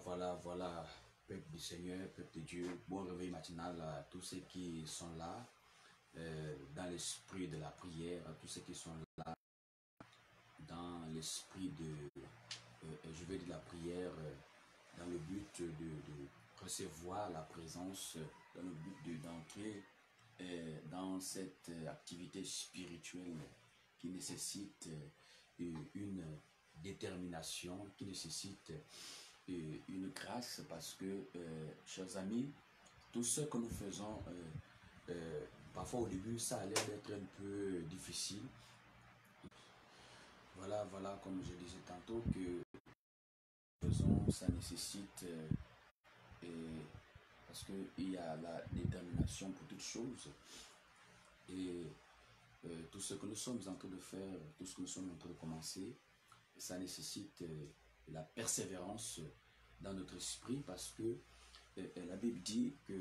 Voilà, peuple du Seigneur, peuple de Dieu, bon réveil matinal à tous ceux qui sont là, dans l'esprit de la prière, à tous ceux qui sont là, dans l'esprit je vais de la prière, dans le but de recevoir la présence, dans le but d'entrer dans cette activité spirituelle qui nécessite une détermination, qui nécessite une grâce, parce que, chers amis, tout ce que nous faisons, parfois au début, ça a l'air d'être un peu difficile. Voilà, comme je disais tantôt, que faisons, ça nécessite, parce qu'il y a la détermination pour toutes choses. Et tout ce que nous sommes en train de faire, tout ce que nous sommes en train de commencer, ça nécessite la persévérance dans notre esprit, parce que la Bible dit que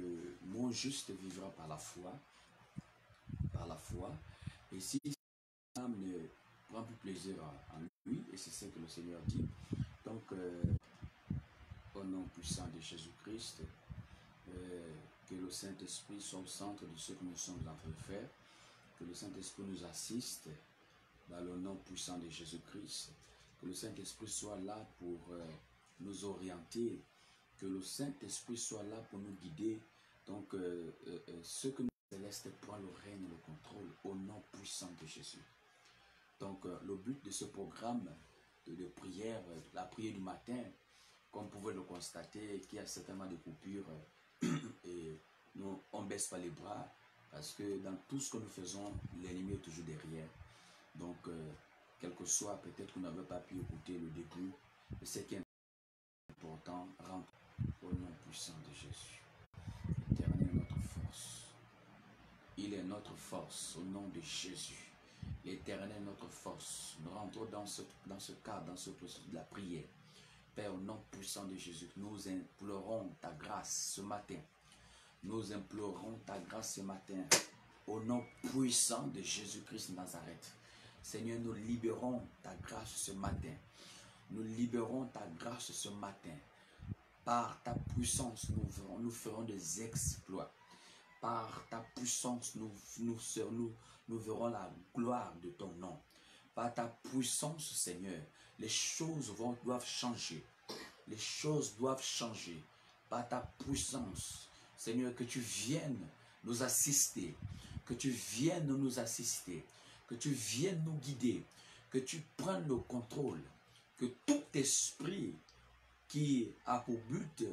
mon juste vivra par la foi, et si l'âme ne prend plus plaisir en lui, et c'est ce que le Seigneur dit. Donc, au nom puissant de Jésus-Christ, que le Saint-Esprit soit au centre de ce que nous sommes en train de faire, que le Saint-Esprit nous assiste dans le nom puissant de Jésus-Christ, que le Saint-Esprit soit là pour nous orienter, que le Saint-Esprit soit là pour nous guider. Donc, ce que nous céleste prend le règne et le contrôle au nom puissant de Jésus. Donc, le but de ce programme de prière, la prière du matin, comme vous pouvez le constater, qu'il y a certainement des coupures et nous, on ne baisse pas les bras, parce que dans tout ce que nous faisons, l'ennemi est toujours derrière. Donc, quel que soit, peut-être que vous n'avez pas pu écouter le début, mais ce qui est important, rentre au nom puissant de Jésus. L'Éternel est notre force. Il est notre force au nom de Jésus. L'Éternel est notre force. Nous rentrons dans ce cadre, dans ce processus de la prière. Père, au nom puissant de Jésus, nous implorons ta grâce ce matin. Nous implorons ta grâce ce matin. Au nom puissant de Jésus-Christ de Nazareth. Seigneur, nous libérons ta grâce ce matin. Nous libérons ta grâce ce matin. Par ta puissance, nous ferons des exploits. Par ta puissance, nous verrons la gloire de ton nom. Par ta puissance, Seigneur, les choses doivent changer. Les choses doivent changer. Par ta puissance, Seigneur, que tu viennes nous assister. Que tu viennes nous assister. Que tu viennes nous guider. Que tu prennes le contrôle. Que tout esprit qui a pour but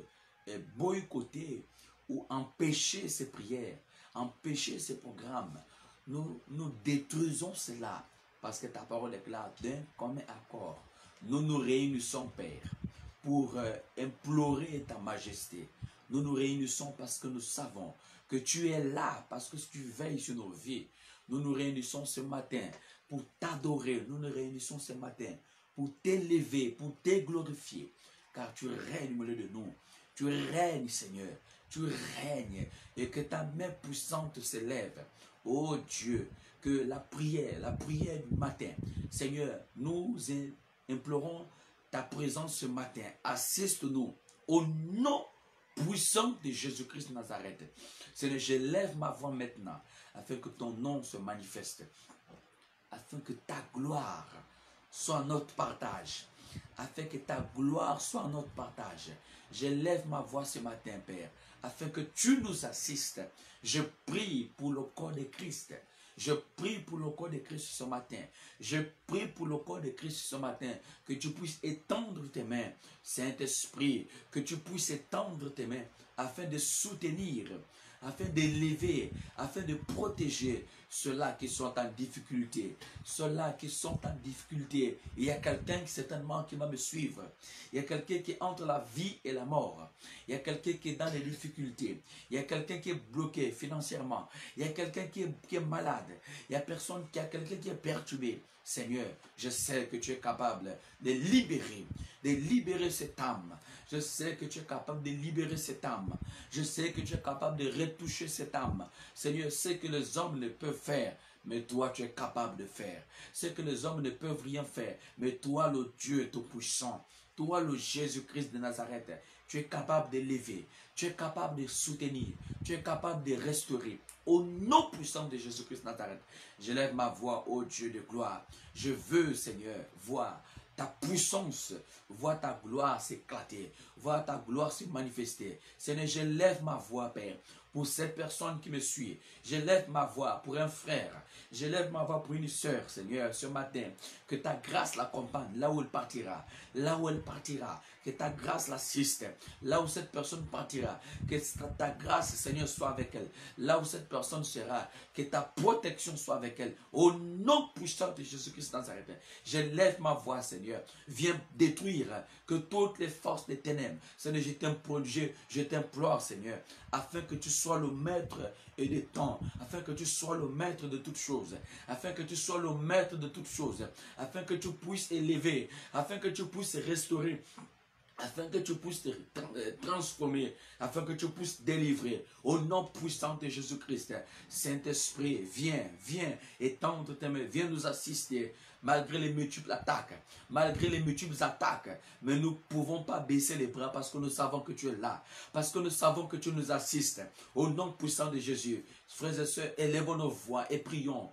boycotter ou empêcher ces prières, empêcher ces programmes, nous détruisons cela, parce que ta parole est là, d'un commun accord. Nous nous réunissons, Père, pour implorer ta majesté. Nous nous réunissons parce que nous savons que tu es là, parce que tu veilles sur nos vies. Nous nous réunissons ce matin pour t'adorer. Nous nous réunissons ce matin pour t'élever, pour te glorifier, car tu règnes au milieu de nous. Tu règnes, Seigneur. Tu règnes, et que ta main puissante s'élève. Oh Dieu, que la prière du matin, Seigneur, nous implorons ta présence ce matin. Assiste-nous au nom puissant de Jésus-Christ de Nazareth. Seigneur, je lève ma voix maintenant, afin que ton nom se manifeste, afin que ta gloire soit notre partage, afin que ta gloire soit notre partage. Je lève ma voix ce matin, Père, afin que tu nous assistes. Je prie pour le corps de Christ. Je prie pour le corps de Christ ce matin. Je prie pour le corps de Christ ce matin, que tu puisses étendre tes mains, Saint-Esprit, que tu puisses étendre tes mains, afin de soutenir, afin d'élever, afin de protéger ceux-là qui sont en difficulté. Ceux-là qui sont en difficulté. Il y a quelqu'un certainement qui va me suivre. Il y a quelqu'un qui est entre la vie et la mort. Il y a quelqu'un qui est dans les difficultés. Il y a quelqu'un qui est bloqué financièrement. Il y a quelqu'un qui est malade. Il y a quelqu'un qui est perturbé. Seigneur, je sais que tu es capable de libérer cette âme. Je sais que tu es capable de libérer cette âme. Je sais que tu es capable de retoucher cette âme. Seigneur, ce que les hommes ne peuvent faire, mais toi tu es capable de faire. Ce que les hommes ne peuvent rien faire, mais toi le Dieu Tout-Puissant, toi, le Jésus-Christ de Nazareth, tu es capable d'élever, tu es capable de soutenir, tu es capable de restaurer. Au nom puissant de Jésus-Christ de Nazareth, je lève ma voix, ô Dieu de gloire. Je veux, Seigneur, voir ta puissance, voir ta gloire s'éclater, voir ta gloire se manifester. Seigneur, je lève ma voix, Père, pour cette personne qui me suit. Je lève ma voix pour un frère. Je lève ma voix pour une sœur, Seigneur, ce matin. Que ta grâce l'accompagne là où elle partira. Là où elle partira. Que ta grâce l'assiste. Là où cette personne partira. Que ta grâce, Seigneur, soit avec elle. Là où cette personne sera. Que ta protection soit avec elle. Au nom puissant de Jésus-Christ Nazareth. Je lève ma voix, Seigneur. Viens détruire que toutes les forces des ténèbres. Seigneur, je t'implore, Seigneur, afin que tu sois le maître et des temps, afin que tu sois le maître de toutes choses, afin que tu sois le maître de toutes choses, afin que tu puisses élever, afin que tu puisses restaurer, afin que tu puisses te transformer, afin que tu puisses délivrer. Au nom puissant de Jésus-Christ, Saint-Esprit, viens, étendre tes mains, viens nous assister. Malgré les multiples attaques, mais nous ne pouvons pas baisser les bras parce que nous savons que tu es là, parce que nous savons que tu nous assistes. Au nom puissant de Jésus, frères et sœurs, élevons nos voix et prions,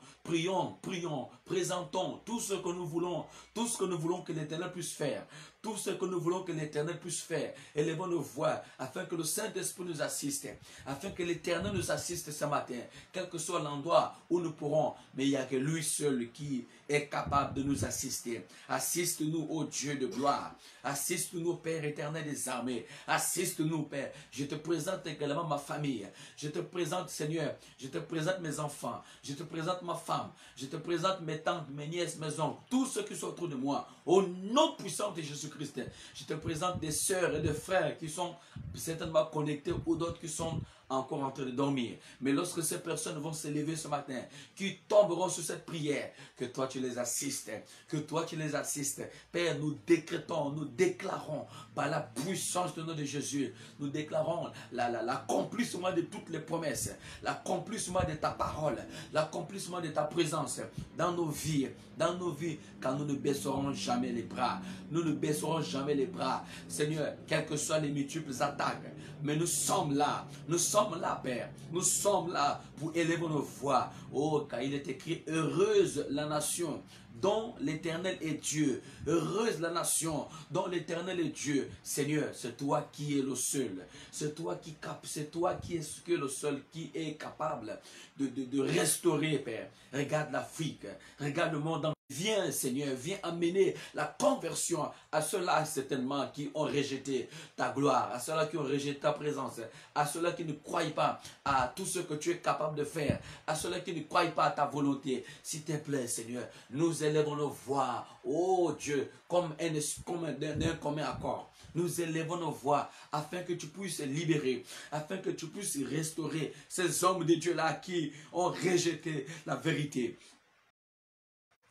présentons tout ce que nous voulons, que l'Éternel puisse faire, tout ce que nous voulons que l'Éternel puisse faire. Élevons nos voix afin que le Saint-Esprit nous assiste, afin que l'Éternel nous assiste ce matin, quel que soit l'endroit où nous pourrons, mais il n'y a que lui seul qui est capable de nous assister. Assiste-nous, ô Dieu de gloire. Assiste-nous, Père éternel des armées. Assiste-nous, Père. Je te présente également ma famille. Je te présente, Seigneur, je te présente mes enfants. Je te présente ma femme. Je te présente mes tantes, mes nièces, mes oncles. Tous ceux qui sont autour de moi. Au nom puissant de Jésus-Christ. Je te présente des sœurs et des frères qui sont certainement connectés ou d'autres qui sont encore en train de dormir. Mais lorsque ces personnes vont se lever ce matin, qui tomberont sur cette prière, que toi tu les assistes, Père, nous décrétons, nous déclarons par la puissance de nom de Jésus, nous déclarons l'accomplissement de toutes les promesses, l'accomplissement de ta parole, l'accomplissement de ta présence dans nos vies, car nous ne baisserons jamais les bras. Nous ne baisserons jamais les bras. Seigneur, quelles que soient les multiples attaques, mais nous sommes là, Père. Nous sommes là pour élever nos voix. Oh, car il est écrit, heureuse la nation dont l'Éternel est Dieu. Heureuse la nation dont l'Éternel est Dieu. Seigneur, c'est toi qui es le seul. C'est toi qui es le seul qui est capable de restaurer, Père. Regarde l'Afrique, regarde le monde entier. Viens, Seigneur, viens amener la conversion à ceux-là certainement qui ont rejeté ta gloire, à ceux-là qui ont rejeté ta présence, à ceux-là qui ne croient pas à tout ce que tu es capable de faire, à ceux-là qui ne croient pas à ta volonté. S'il te plaît, Seigneur, nous élevons nos voix, oh Dieu, comme d'un commun accord. Nous élevons nos voix afin que tu puisses libérer, afin que tu puisses restaurer ces hommes de Dieu-là qui ont rejeté la vérité.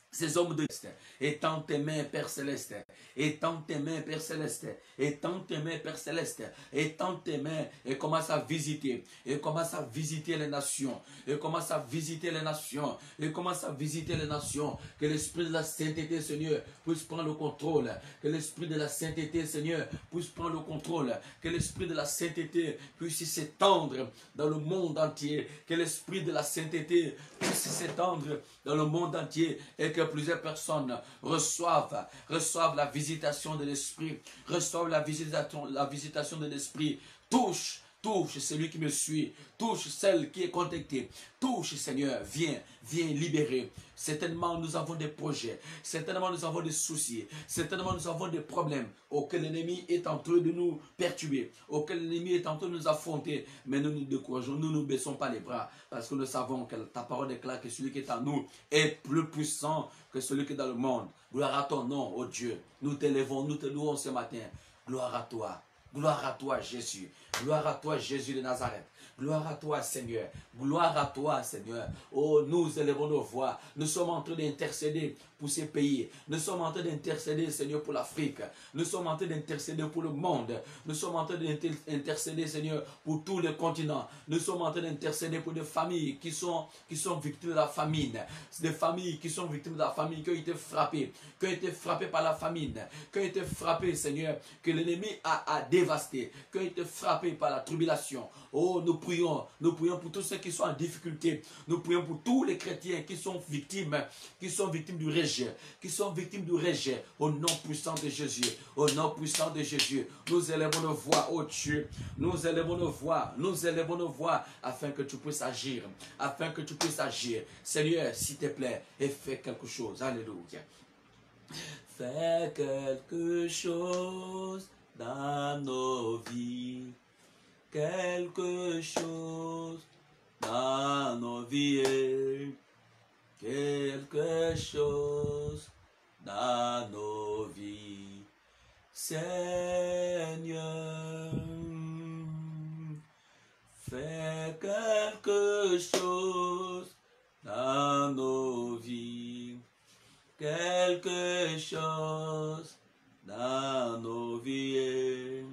Ces hommes de étends tes mains, Père Céleste, étends tes mains, Père Céleste, étends tes mains, Père Céleste, étends tes mains et commence à visiter, les nations, que l'Esprit de la sainteté, Seigneur, puisse prendre le contrôle, que l'Esprit de la sainteté, Seigneur, puisse prendre le contrôle, que l'Esprit de la sainteté puisse s'étendre dans le monde entier, que l'Esprit de la sainteté puisse s'étendre dans le monde entier et que plusieurs personnes reçoivent la visitation de l'Esprit, reçoivent la visitation de l'Esprit. Touche celui qui me suit, touche celle qui est connectée, touche Seigneur, viens libérer. Certainement nous avons des projets, certainement nous avons des soucis, certainement nous avons des problèmes auxquels l'ennemi est en train de nous perturber, auxquels l'ennemi est en train de nous affronter, mais nous nous décourageons, nous ne baissons pas les bras, parce que nous savons que ta parole déclare que celui qui est en nous est plus puissant que celui qui est dans le monde. Gloire à ton nom, oh Dieu, nous t'élevons, nous te louons ce matin, gloire à toi. Gloire à toi, Jésus. Gloire à toi, Jésus de Nazareth. Gloire à toi, Seigneur. Gloire à toi, Seigneur. Oh, nous élevons nos voix. Nous sommes en train d'intercéder pour ces pays. Nous sommes en train d'intercéder, Seigneur, pour l'Afrique. Nous sommes en train d'intercéder pour le monde. Nous sommes en train d'intercéder, Seigneur, pour tous les continents. Nous sommes en train d'intercéder pour des familles qui sont victimes de la famine. Des familles qui sont victimes de la famine, qui ont été frappées par la famine, qui ont été frappées, Seigneur, que l'ennemi a dévasté, qui ont été frappées par la tribulation. Oh, nous prions pour tous ceux qui sont en difficulté. Nous prions pour tous les chrétiens qui sont victimes du rejet, au nom puissant de Jésus, au nom puissant de Jésus. Nous élevons nos voix, oh Dieu, nous élevons nos voix, afin que tu puisses agir, Seigneur, s'il te plaît, et fais quelque chose, alléluia. Fais quelque chose dans nos vies. Quelque chose dans nos vies, quelque chose dans nos vies, Seigneur, fais quelque chose dans nos vies, quelque chose dans nos vies.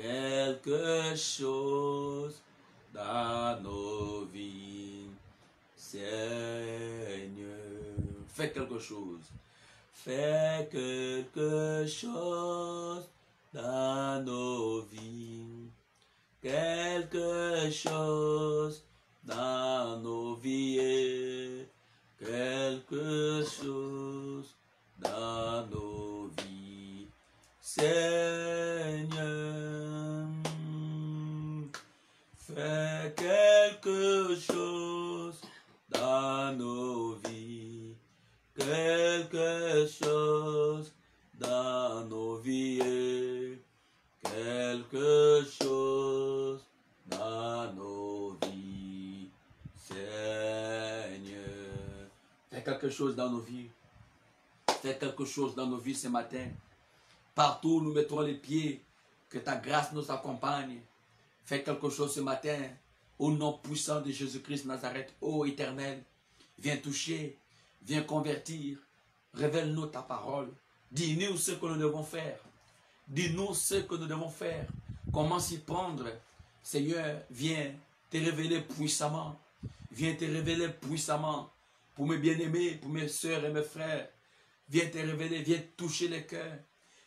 Quelque chose dans nos vies, Seigneur. Fais quelque chose. Fais quelque chose dans nos vies. Quelque chose dans nos vies. Quelque chose dans nos vies, Seigneur. Fais quelque chose dans nos vies, quelque chose dans nos vies, quelque chose dans nos vies, Seigneur. Fais quelque chose dans nos vies. Fais quelque chose dans nos vies ce matin. Partout où nous mettons les pieds, que ta grâce nous accompagne. Fais quelque chose ce matin, au nom puissant de Jésus-Christ Nazareth, ô Éternel. Viens toucher, viens convertir. Révèle-nous ta parole. Dis-nous ce que nous devons faire. Dis-nous ce que nous devons faire. Comment s'y prendre. Seigneur, viens te révéler puissamment. Viens te révéler puissamment. Pour mes bien-aimés, pour mes soeurs et mes frères. Viens te révéler, viens toucher les cœurs.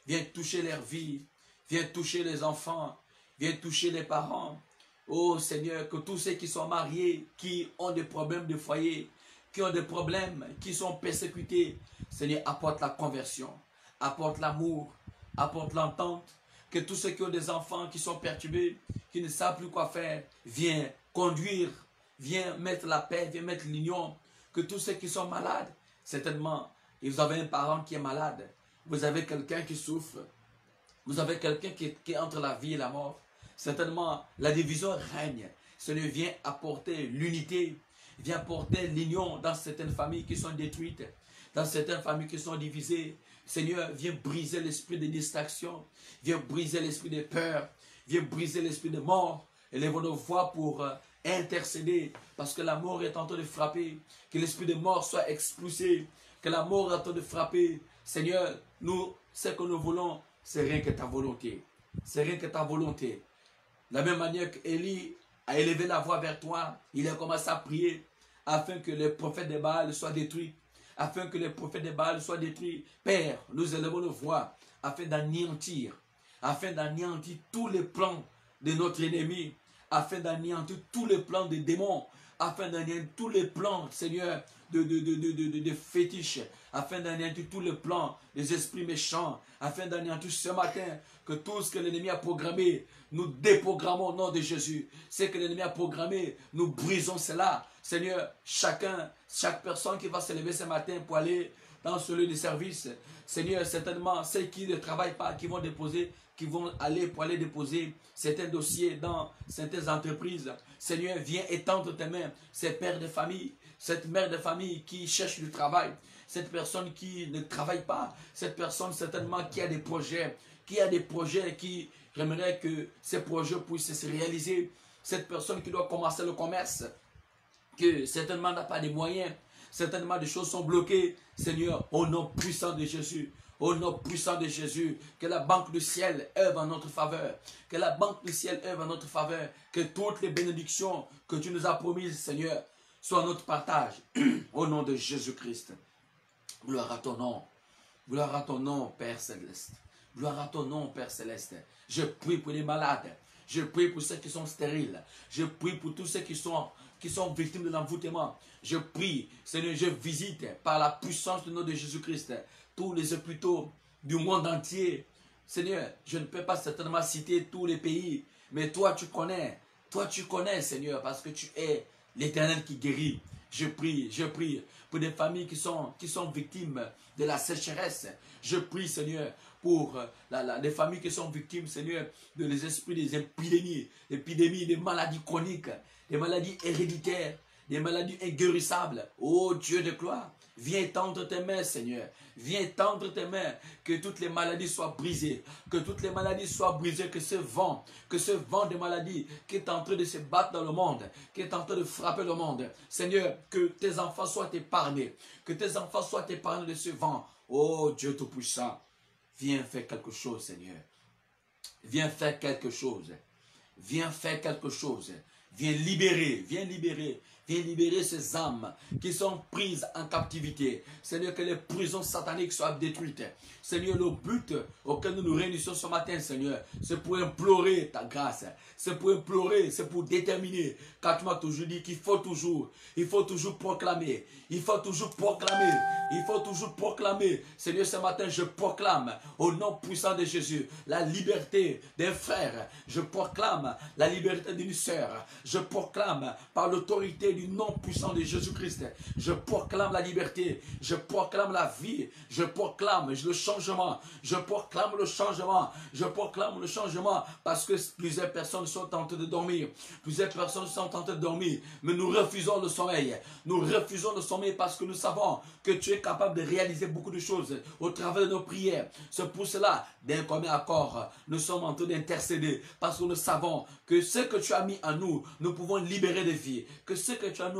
Viens toucher leur vie. Viens toucher les enfants. Viens toucher les parents. Oh Seigneur, que tous ceux qui sont mariés, qui ont des problèmes de foyer, qui ont des problèmes, qui sont persécutés, Seigneur, apporte la conversion, apporte l'amour, apporte l'entente. Que tous ceux qui ont des enfants qui sont perturbés, qui ne savent plus quoi faire, viens conduire, viens mettre la paix, viens mettre l'union. Que tous ceux qui sont malades, certainement, et vous avez un parent qui est malade, vous avez quelqu'un qui souffre, vous avez quelqu'un qui est entre la vie et la mort. Certainement, la division règne. Seigneur, vient apporter l'unité, vient apporter l'union dans certaines familles qui sont détruites, dans certaines familles qui sont divisées. Seigneur, viens briser l'esprit de distraction, viens briser l'esprit de peur, viens briser l'esprit de mort. Élevons nos voix pour intercéder, parce que la mort est en train de frapper, que l'esprit de mort soit expulsé, que la mort est en train de frapper. Seigneur, nous, ce que nous voulons, c'est rien que ta volonté. C'est rien que ta volonté. De la même manière qu'Élie a élevé la voix vers toi, il a commencé à prier afin que les prophètes de Baal soient détruits. Afin que les prophètes de Baal soient détruits. Père, nous élevons nos voix afin d'anéantir tous les plans de notre ennemi, afin d'anéantir tous les plans des démons, afin d'anéantir tous les plans, Seigneur, de fétiches, afin d'anéantir tous les plans des esprits méchants, afin d'anéantir ce matin que tout ce que l'ennemi a programmé, nous déprogrammons au nom de Jésus. Ce que l'ennemi a programmé, nous brisons cela. Seigneur, chaque personne qui va se lever ce matin pour aller dans ce lieu de service, Seigneur, certainement, ceux qui ne travaillent pas, qui vont aller pour aller déposer certains dossiers dans certaines entreprises. Seigneur, viens étendre tes mains, ces pères de famille, cette mère de famille qui cherche du travail, cette personne qui ne travaille pas, cette personne certainement qui a des projets, qui j'aimerais que ces projets puissent se réaliser. Cette personne qui doit commencer le commerce, que certainement n'a pas de moyens, certainement des choses sont bloquées. Seigneur, au nom puissant de Jésus, au nom puissant de Jésus, que la banque du ciel œuvre en notre faveur, que la banque du ciel œuvre en notre faveur, que toutes les bénédictions que tu nous as promises, Seigneur, soient notre partage, au nom de Jésus-Christ. Gloire à ton nom. Gloire à ton nom, Père Céleste. Gloire à ton nom, Père Céleste. Je prie pour les malades. Je prie pour ceux qui sont stériles. Je prie pour tous ceux qui sont victimes de l'envoûtement. Je prie, Seigneur, je visite par la puissance du nom de Jésus-Christ tous les hôpitaux du monde entier. Seigneur, je ne peux pas certainement citer tous les pays, mais toi tu connais. Toi tu connais, Seigneur, parce que tu es l'Éternel qui guérit. Je prie pour des familles qui sont victimes de la sécheresse. Je prie, Seigneur, pour les familles qui sont victimes, Seigneur, de les esprits des épidémies, des maladies chroniques, des maladies héréditaires, des maladies inguérissables. Oh Dieu de gloire, viens tendre tes mains, Seigneur. Viens tendre tes mains, que toutes les maladies soient brisées, que toutes les maladies soient brisées, que ce vent de maladies qui est en train de se battre dans le monde, qui est en train de frapper le monde, Seigneur, que tes enfants soient épargnés, que tes enfants soient épargnés de ce vent. Oh Dieu Tout-Puissant, viens faire quelque chose, Seigneur. Viens faire quelque chose. Viens faire quelque chose. Viens libérer ces âmes qui sont prises en captivité. Seigneur, que les prisons sataniques soient détruites. Seigneur, le but auquel nous nous réunissons ce matin, Seigneur, c'est pour implorer ta grâce. C'est pour implorer, c'est pour déterminer. Car tu m'as toujours dit qu'il faut toujours proclamer. Il faut toujours proclamer. Seigneur, ce matin, je proclame au nom puissant de Jésus la liberté d'un frère. Je proclame la liberté d'une sœur. Je proclame par l'autorité du nom puissant de Jésus-Christ. Je proclame la liberté. Je proclame la vie. Je proclame le changement. Je proclame le changement. Je proclame le changement parce que plusieurs personnes sont en train de dormir. Plusieurs personnes sont en train de dormir. Mais nous refusons le sommeil. Nous refusons le sommeil parce que nous savons que tu es capable de réaliser beaucoup de choses au travers de nos prières. C'est pour cela, d'un commun accord, nous sommes en train d'intercéder parce que nous savons que ce que tu as mis en nous, nous pouvons libérer des vies. Que ce que tu as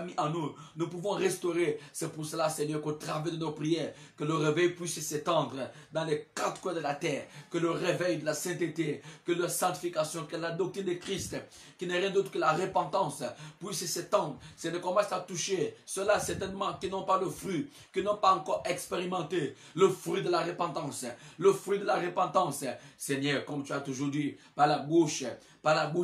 mis en nous, nous pouvons restaurer. C'est pour cela, Seigneur, qu'au travers de nos prières, que le réveil puisse s'étendre dans les quatre coins de la terre. Que le réveil de la sainteté, que la sanctification, que la doctrine de Christ, qui n'est rien d'autre que la repentance, puisse s'étendre. C'est de commencer à toucher ceux-là certainement qui n'ont pas le fruit, qui n'ont pas encore expérimenté le fruit de la repentance. Le fruit de la repentance, Seigneur, comme tu as toujours dit, par la bouche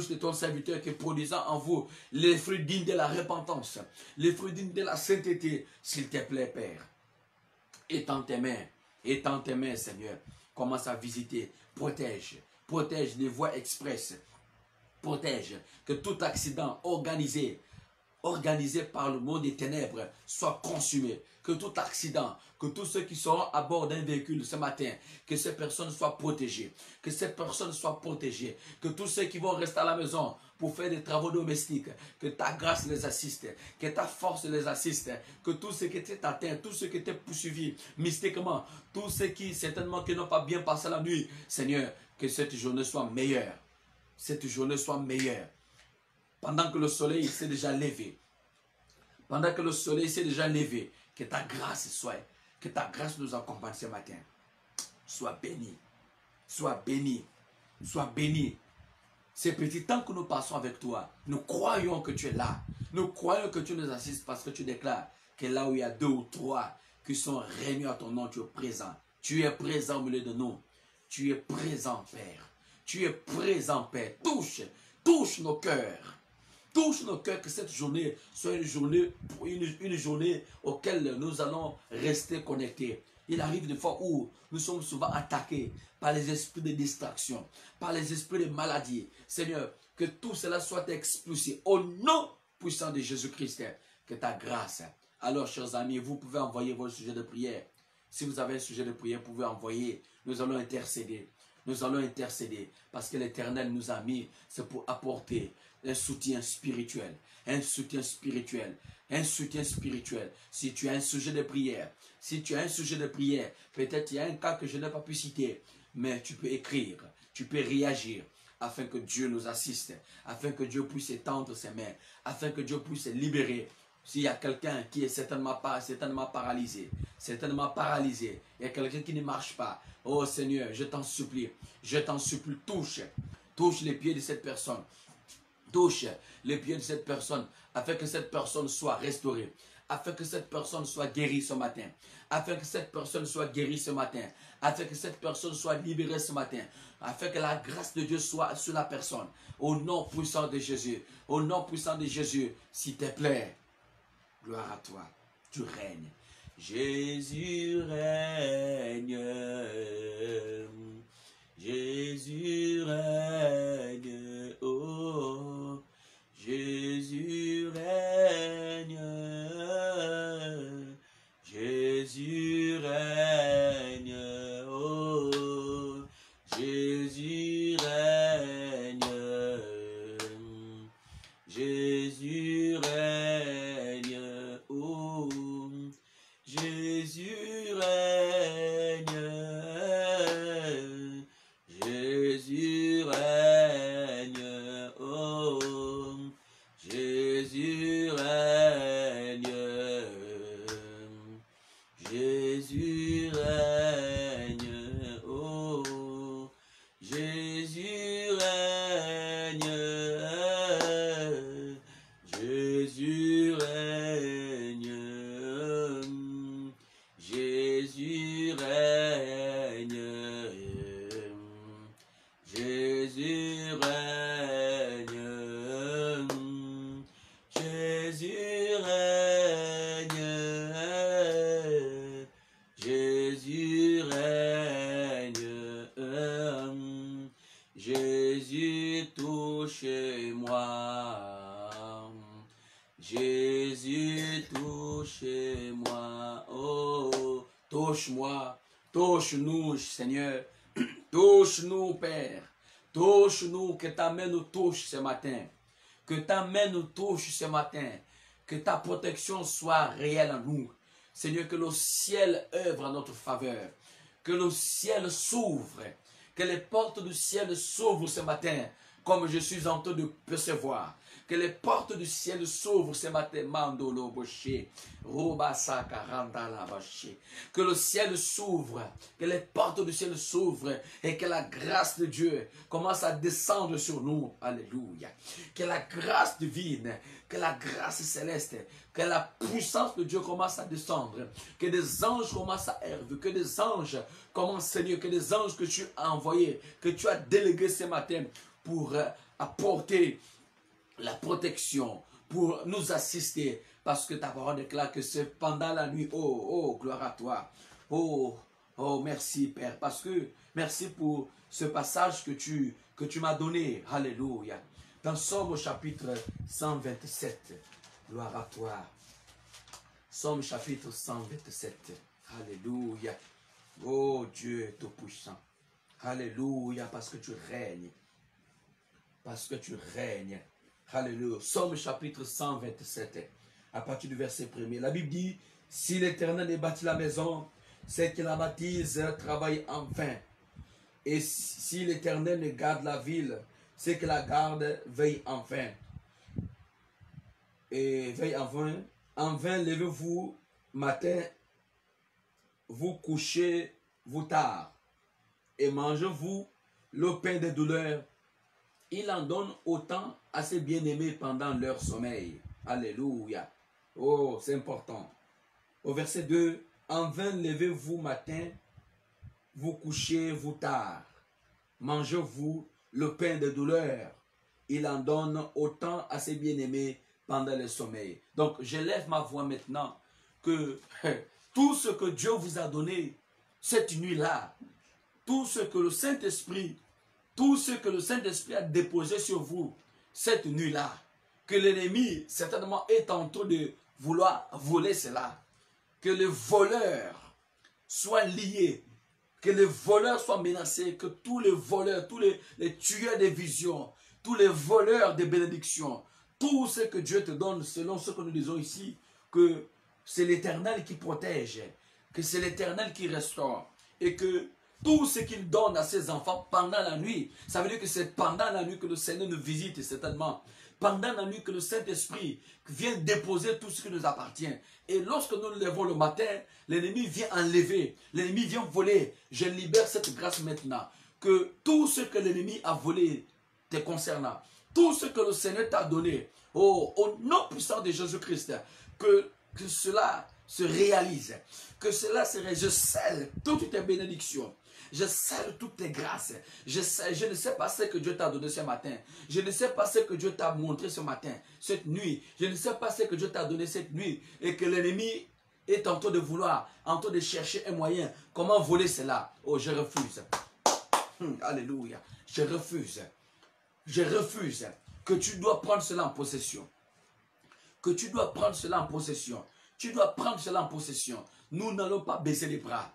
de ton serviteur qui est produisant en vous les fruits dignes de la repentance, les fruits dignes de la sainteté, s'il te plaît, Père. Étends tes mains, Seigneur. Commence à visiter, protège les voies express, protège que tout accident organisé par le monde des ténèbres soit consumé. Que tout accident, que tous ceux qui seront à bord d'un véhicule ce matin, que ces personnes soient protégées. Que ces personnes soient protégées. Que tous ceux qui vont rester à la maison pour faire des travaux domestiques, que ta grâce les assiste, que ta force les assiste, que tous ceux qui étaient atteints, tous ceux qui étaient poursuivis mystiquement, tous ceux qui certainement qui n'ont pas bien passé la nuit, Seigneur, que cette journée soit meilleure. Cette journée soit meilleure. Pendant que le soleil s'est déjà levé, que ta grâce nous accompagne ce matin. Sois béni. Ces petits temps que nous passons avec toi, nous croyons que tu es là. Nous croyons que tu nous assistes parce que tu déclares que là où il y a 2 ou 3 qui sont réunis à ton nom, tu es présent. Tu es présent au milieu de nous. Tu es présent, Père. Tu es présent, Père. Touche nos cœurs. Touche nos cœurs, que cette journée soit une journée auquel nous allons rester connectés. Il arrive des fois où nous sommes souvent attaqués par les esprits de distraction, par les esprits de maladie. Seigneur, que tout cela soit expulsé au nom puissant de Jésus-Christ. Que ta grâce. Alors, chers amis, vous pouvez envoyer vos sujets de prière. Si vous avez un sujet de prière, vous pouvez envoyer. Nous allons intercéder. Nous allons intercéder parce que l'Éternel nous a mis, c'est pour apporter un soutien spirituel. Un soutien spirituel. Un soutien spirituel. Si tu as un sujet de prière, peut-être il y a un cas que je n'ai pas pu citer, mais tu peux écrire, tu peux réagir, afin que Dieu nous assiste, afin que Dieu puisse étendre ses mains, afin que Dieu puisse libérer. S'il y a quelqu'un qui est certainement paralysé, il y a quelqu'un qui ne marche pas, oh Seigneur, je t'en supplie, touche les pieds de cette personne, afin que cette personne soit restaurée, afin que cette personne soit guérie ce matin, afin que cette personne soit libérée ce matin, afin que la grâce de Dieu soit sur la personne, au nom puissant de Jésus, s'il te plaît, gloire à toi, tu règnes, Jésus règne, oh, Jésus règne, Jésus règne, oh, Jésus règne, Jésus règne, oh, Jésus règne, Jésus règne, oh, Jésus règne, Jésus règne, oh, Jésus règne, Jésus règne, Jésus règne, Jésus règne, Jésus règne, Jésus règne, Jésus touche-moi, Jésus touche-moi, oh, touche-moi, touche-nous Seigneur, touche-nous Père, touche-nous, que ta main nous touche ce matin, que ta main nous touche ce matin, que ta protection soit réelle en nous. Seigneur, que le ciel œuvre en notre faveur, que le ciel s'ouvre, que les portes du ciel s'ouvrent ce matin, comme je suis en train de percevoir. Que les portes du ciel s'ouvrent ce matin, Mandolo Boché, Robasaka Randala Boché. Que le ciel s'ouvre, que les portes du ciel s'ouvrent et que la grâce de Dieu commence à descendre sur nous. Alléluia. Que la grâce divine, que la grâce céleste, que la puissance de Dieu commence à descendre. Que des anges commencent à œuvrer, que des anges commencent, Seigneur, que des anges que tu as envoyés, que tu as délégués ce matin pour apporter la protection, pour nous assister, parce que ta parole déclare que c'est pendant la nuit, oh, gloire à toi, oh, merci Père, parce que, merci pour ce passage que tu m'as donné, alléluia, dans Somme chapitre 127, gloire à toi, Somme chapitre 127, alléluia, oh Dieu tout-puissant, alléluia, parce que tu règnes, alléluia. Somme chapitre 127, à partir du verset 1er. La Bible dit, si l'Éternel bâtit la maison, c'est qu'il la bâtisse travaille en vain. Et si l'Éternel garde la ville, c'est que la garde veille en vain. Et veille en vain levez-vous matin, vous couchez vous tard, et mangez-vous le pain des douleurs. Il en donne autant à ses bien-aimés pendant leur sommeil. Alléluia. Oh, c'est important. Au verset 2, en vain levez-vous matin, vous couchez vous tard. Mangez-vous le pain de douleur. Il en donne autant à ses bien-aimés pendant le sommeil. Donc, je lève ma voix maintenant que tout ce que Dieu vous a donné cette nuit-là, tout ce que le Saint-Esprit a déposé sur vous cette nuit-là, que l'ennemi certainement est en train de vouloir voler cela, que les voleurs soient liés, que les voleurs soient menacés, que tous les voleurs, tous les tueurs des visions, tous les voleurs de bénédictions, tout ce que Dieu te donne, selon ce que nous disons ici, que c'est l'Éternel qui protège, que c'est l'Éternel qui restaure, et que tout ce qu'il donne à ses enfants pendant la nuit, ça veut dire que c'est pendant la nuit que le Seigneur nous visite certainement. Pendant la nuit que le Saint-Esprit vient déposer tout ce qui nous appartient. Et lorsque nous nous lèvons le matin, l'ennemi vient enlever, l'ennemi vient voler. Je libère cette grâce maintenant. Que tout ce que l'ennemi a volé te concernant, tout ce que le Seigneur t'a donné, oh, au nom puissant de Jésus-Christ, que cela se réalise, que cela se réalise. Je scelle toutes tes bénédictions. Je scelle toutes tes grâces. Je ne sais pas ce que Dieu t'a donné ce matin. Je ne sais pas ce que Dieu t'a montré ce matin, cette nuit. Je ne sais pas ce que Dieu t'a donné cette nuit. Et que l'ennemi est en train de vouloir, en train de chercher un moyen. Comment voler cela? Oh, je refuse. Alléluia. Je refuse. Je refuse. Que tu dois prendre cela en possession. Que tu dois prendre cela en possession. Tu dois prendre cela en possession. Nous n'allons pas baisser les bras.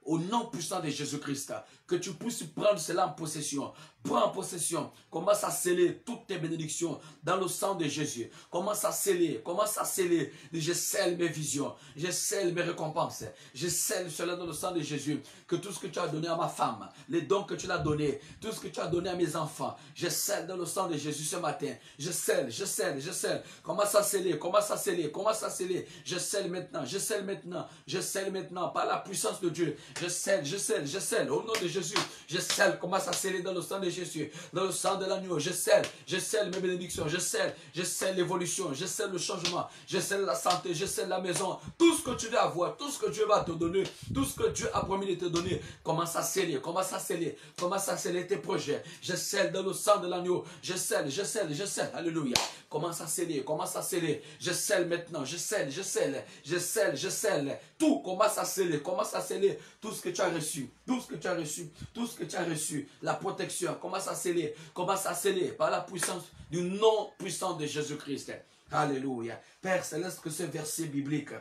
Au nom puissant de Jésus-Christ, que tu puisses prendre cela en possession. Prends en possession. Commence à sceller toutes tes bénédictions dans le sang de Jésus. Commence à sceller. Commence à sceller. Je scelle mes visions. Je scelle mes récompenses. Je scelle cela dans le sang de Jésus. Que tout ce que tu as donné à ma femme, les dons que tu l'as donné, tout ce que tu as donné à mes enfants, je scelle dans le sang de Jésus ce matin. Je scelle, je scelle, je scelle. Commence à sceller, commence à sceller, commence à sceller. Je scelle maintenant, je scelle maintenant, je scelle maintenant par la puissance de Dieu. Je scelle, je scelle, je scelle. Au nom de Jésus, je scelle. Commence à sceller dans le sang de Jésus, dans le sang de l'agneau. Je scelle mes bénédictions. Je scelle l'évolution. Je scelle le changement. Je scelle la santé. Je scelle la maison. Tout ce que tu veux avoir, tout ce que Dieu va te donner, tout ce que Dieu a promis de te donner, commence à sceller, commence à sceller, commence à sceller tes projets. Je scelle dans le sang de l'agneau. Je scelle, je scelle, je scelle. Alléluia. Commence à sceller, commence à sceller. Je scelle maintenant. Je scelle, je scelle, je scelle, je scelle. Tout commence à sceller, commence à sceller. Tout ce que tu as reçu, tout ce que tu as reçu, tout ce que tu as reçu, la protection, commence à sceller par la puissance du nom puissant de Jésus-Christ. Alléluia. Père Céleste, que ce verset biblique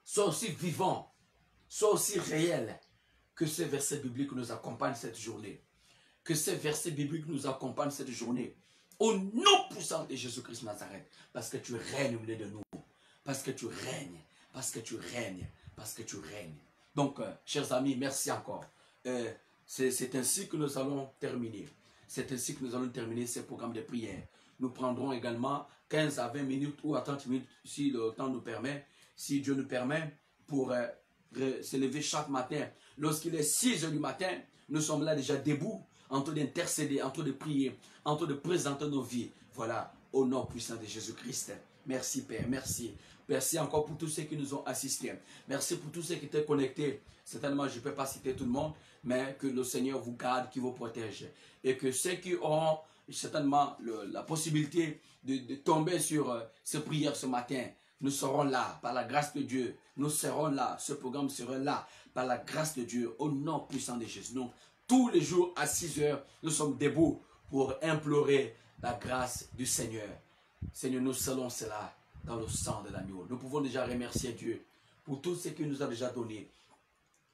soit aussi vivant, soit aussi réel, que ce verset biblique nous accompagne cette journée. Que ce verset biblique nous accompagne cette journée. Au nom puissant de Jésus-Christ Nazareth, parce que tu règnes au milieu de nous, parce que tu règnes, parce que tu règnes, parce que tu règnes. Donc, chers amis, merci encore. C'est ainsi que nous allons terminer. C'est ainsi que nous allons terminer ce programme de prière. Nous prendrons également 15 à 20 minutes ou à 30 minutes, si le temps nous permet, si Dieu nous permet, pour se lever chaque matin. Lorsqu'il est 6 heures du matin, nous sommes là déjà debout, en train d'intercéder, en train de prier, en train de présenter nos vies. Voilà, au nom puissant de Jésus-Christ. Merci Père, merci. Merci encore pour tous ceux qui nous ont assistés. Merci pour tous ceux qui étaient connectés. Certainement, je ne peux pas citer tout le monde, mais que le Seigneur vous garde, qui vous protège. Et que ceux qui auront certainement la possibilité de tomber sur ces prières ce matin, nous serons là, par la grâce de Dieu. Nous serons là, ce programme sera là, par la grâce de Dieu, au nom puissant de Jésus. Donc, tous les jours à 6 heures, nous sommes debout pour implorer la grâce du Seigneur. Seigneur, nous scellons cela dans le sang de l'agneau. Nous pouvons déjà remercier Dieu pour tout ce qu'il nous a déjà donné.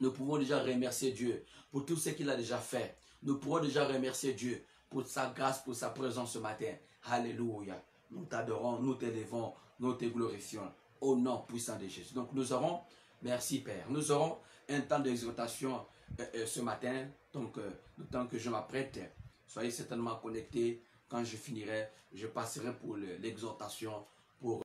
Nous pouvons déjà remercier Dieu pour tout ce qu'il a déjà fait. Nous pouvons déjà remercier Dieu pour sa grâce, pour sa présence ce matin. Alléluia. Nous t'adorons, nous t'élevons, nous te glorifions au nom puissant de Jésus. Donc nous aurons, merci Père, nous aurons un temps d'exhortation ce matin. Donc le temps que je m'apprête, soyez certainement connectés. Quand je finirai, je passerai pour l'exhortation, pour